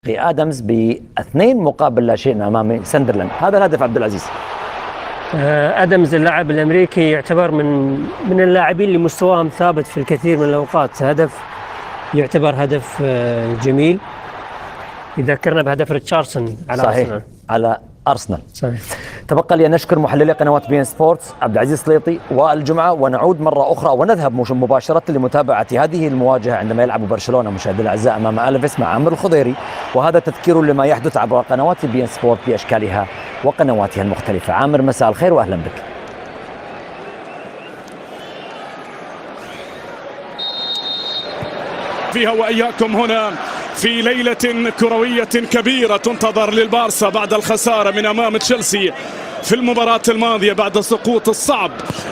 آدمز باثنين مقابل لا شيء امام ساندرلاند. هذا الهدف عبد العزيز. آدمز اللاعب الأمريكي يعتبر من اللاعبين اللي مستواهم ثابت في الكثير من الأوقات. يعتبر هدف جميل يذكرنا بهدف ريتشاردسون على صحيح أرسنال. على أرسنال. صحيح. تبقى لي أن نشكر محللي قنوات بي إن سبورتس عبد العزيز سليطي والجمعة، ونعود مرة أخرى ونذهب مباشرة لمتابعة هذه المواجهة عندما يلعب برشلونة مشاهدينا الأعزاء أمام ألفيس مع عمرو الخضيري، وهذا تذكير لما يحدث عبر قنوات بي إن سبورت بأشكالها وقنواتها المختلفة. عامر مساء الخير وأهلا بك. فيها وإياكم هنا في ليلة كروية كبيرة تنتظر للبارسا بعد الخسارة من أمام تشيلسي في المباراة الماضية بعد السقوط الصعب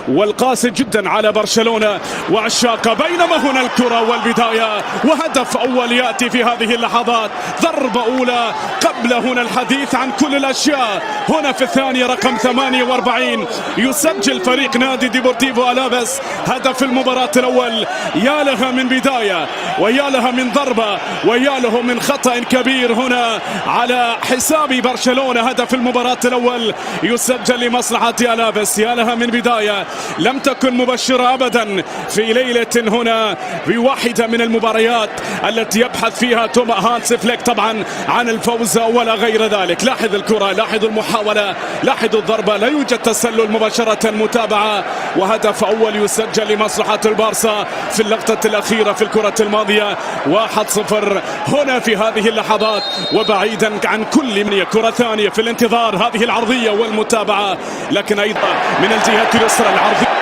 والقاسي جدا على برشلونة وعشاقة. بينما هنا الكرة والبداية وهدف أول يأتي في هذه اللحظات، ضربة أولى قبل هنا الحديث عن كل الأشياء. هنا في الثانية رقم 48 يسجل فريق نادي ديبورتيفو ألافيس هدف المباراة الأول. يا لها من بداية ويا لها من ضربة ويا له من خطأ كبير هنا على حساب برشلونة. هدف المباراة الأول يسجل لمصلحة ألافيس. يا لها من بداية لم تكن مبشرة أبدا في ليلة هنا بواحدة من المباريات التي يبحث فيها هانس فليك طبعا عن الفوز ولا غير ذلك. لاحظ الكرة، لاحظ المحاولة، لاحظ الضربة، لا يوجد تسلل مباشرة. متابعة وهدف أول يسجل لمصلحة البارسا في اللقطة الأخيرة في الكرة الماضية. 1-0 هنا في هذه اللحظات وبعيدا عن كل من كرة ثانية في الانتظار. هذه العرضية والمتابعة، لكن أيضا من الجهة اليسرى العرضية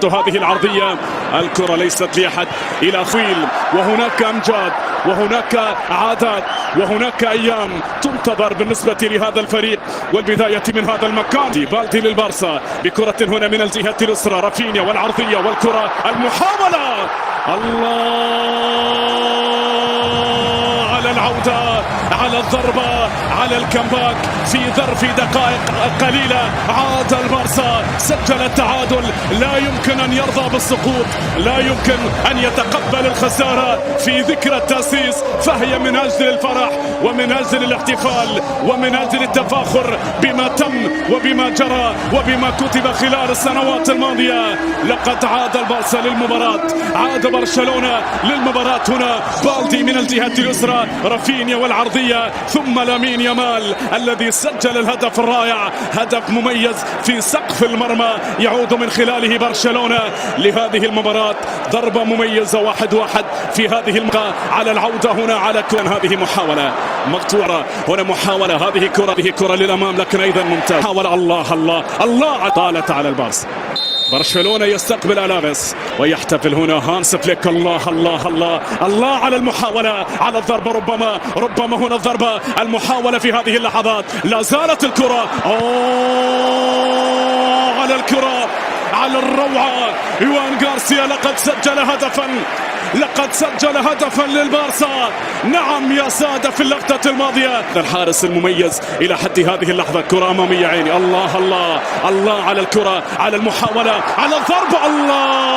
هذه العرضية. الكرة ليست لأحد إلى خويل، وهناك أمجاد وهناك عادات وهناك أيام تنتظر بالنسبة لهذا الفريق. والبداية من هذا المكان بالدي للبارسا بكرة هنا من الجهة اليسرى. رافينيا والعرضية والكرة المحاولة. الله على العودة، على الضربة، على الكمباك في ظرف دقائق قليلة. عاد البارسا، سجل التعادل. لا يمكن أن يرضى بالسقوط، لا يمكن أن يتقبل الخسارة في ذكرى التأسيس، فهي من أجل الفرح ومن أجل الاحتفال ومن أجل التفاخر بما تم وبما جرى وبما كتب خلال السنوات الماضية. لقد عاد البارسا للمباراة، عاد برشلونة للمباراة. هنا بالدي من الجهة اليسرى، رافينيا والعرضية، ثم لامين يامال الذي سجل الهدف الرائع. هدف مميز في سقف المرمى يعود من خلاله برشلونة لهذه المباراة. ضربة مميزة 1-1 في هذه المباراة. على العودة هنا على كون هذه محاولة مقطوعة. هنا محاولة، هذه كرة للأمام لكن أيضا ممتاز. حاول الله طالت على البارسا. برشلونة يستقبل ألافيس ويحتفل هنا هانس فليك. الله على المحاولة، على الضربة، ربما هنا الضربة، المحاولة في هذه اللحظات. لا زالت الكرة على الكرة، على الروعة. يوان غارسيا لقد سجل هدفا للبارسا. نعم يا سادة، في اللقطة الماضية الحارس المميز إلى حد هذه اللحظة. كرة أمامية عيني. الله على الكرة، على المحاولة، على الضربة. الله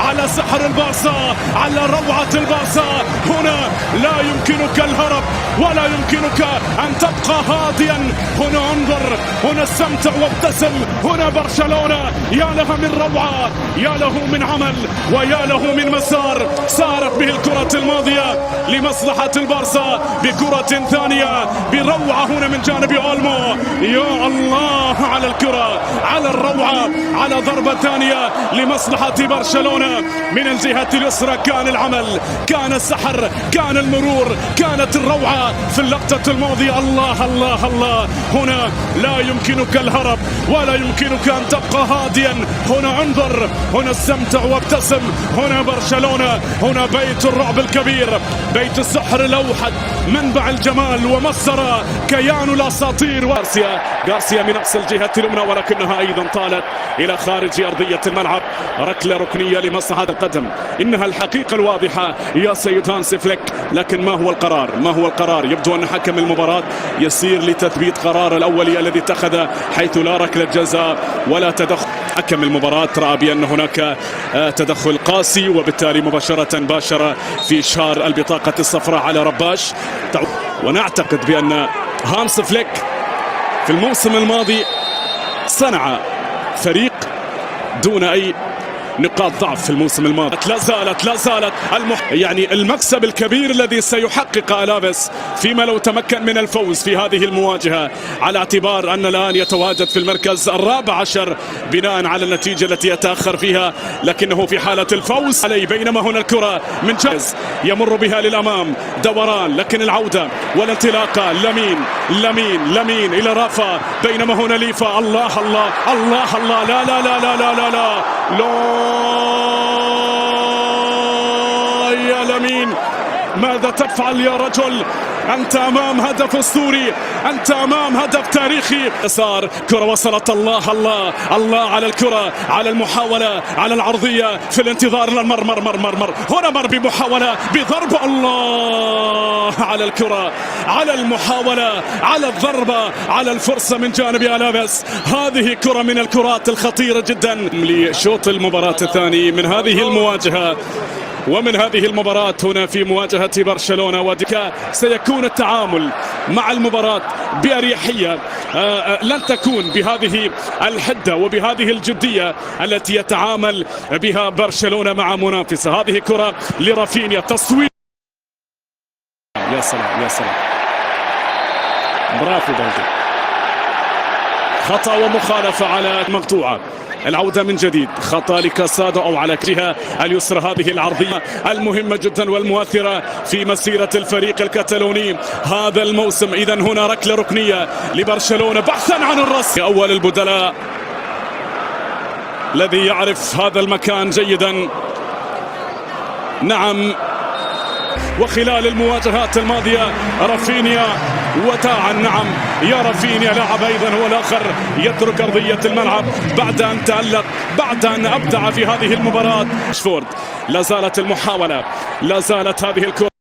على سحر البارسا، على روعة البارسا. هنا لا يمكنك الهرب ولا يمكنك أن تبقى هاديا. هنا انظر، هنا استمتع وابتسم. هنا برشلونة، يا لها من روعة، يا له من عمل ويا له من مسار سارت به الكرة الماضية لمصلحة البارسا بكرة ثانية بروعة هنا من جانب أولمو. يا الله على الكرة، على الروعة، على ضربة ثانية لمصلحة برشلونة من الجهة اليسرى. كان العمل، كان السحر، كان المرور، كانت الروعة في اللقطة الماضية. الله هنا لا يمكنك الهرب ولا يمكنك أن تبقى هاديا. هنا انظر، هنا استمتع وابتسم. هنا برشلونة، هنا بيت الرعب الكبير، بيت السحر الأوحد، منبع الجمال ومصدر كيان الأساطير. غارسيا من أقصى الجهة اليمنى ولكنها أيضا طالت إلى خارج أرضية الملعب. ركلة ركنية لمصلحة القدم. إنها الحقيقة الواضحة يا سيد هانس فليك، لكن ما هو القرار؟ يبدو أن حكم المباراة يسير لتثبيت قرار الأولي الذي اتخذ، حيث لا ركلة جزاء ولا تدخل. حكم المباراة رأى بأن هناك تدخل قاسي، وبالتالي مباشرة باشر في إشهار البطاقة الصفراء على رباش. ونعتقد بأن هانس فليك في الموسم الماضي صنع فريق دون أي نقاط ضعف في الموسم الماضي. لا زالت يعني المكسب الكبير الذي سيحقق ألافيس فيما لو تمكن من الفوز في هذه المواجهة، على اعتبار أن الآن يتواجد في المركز الرابع عشر بناء على النتيجة التي يتأخر فيها، لكنه في حالة الفوز عليه. بينما هنا الكرة من جاز يمر بها للأمام، دوران، لكن العودة والانطلاقة لمين إلى رافا، بينما هنا ليفا. الله الله الله الله، لا لا لا لا لا لا لا, لا يا لمين، ماذا تفعل يا رجل؟ أنت أمام هدف أسطوري، أنت أمام هدف تاريخي. يسار كرة وصلت، الله الله الله على الكرة، على المحاولة، على العرضية، في الانتظار للمر. هنا مر بمحاولة بضرب، الله على الكرة، على المحاولة، على الضربة، على الفرصة من جانب ألافيس. هذه كرة من الكرات الخطيرة جدا لشوط المباراة الثاني من هذه المواجهة ومن هذه المباراة هنا في مواجهة برشلونة وديكا. سيكون التعامل مع المباراة بأريحية، لن تكون بهذه الحدة وبهذه الجدية التي يتعامل بها برشلونة مع منافسة. هذه كرة لرافينيا، تصوير، يا سلام يا سلام، برافو بلدي. خطأ ومخالفة على مقطوعة. العودة من جديد، خطأ لكاسادو أو على جهة اليسرى. هذه العرضية المهمة جدا والمؤثرة في مسيرة الفريق الكتالوني هذا الموسم. إذا هنا ركلة ركنية لبرشلونة بحثا عن الرص. أول البدلاء الذي يعرف هذا المكان جيدا، نعم. وخلال المواجهات الماضية رافينيا وداعا، نعم يا رافينيا، لاعب أيضا هو الآخر يترك أرضية الملعب بعد أن تألق، بعد أن أبدع في هذه المباراة. راشفورد، لا زالت المحاولة، لا زالت هذه الكرة.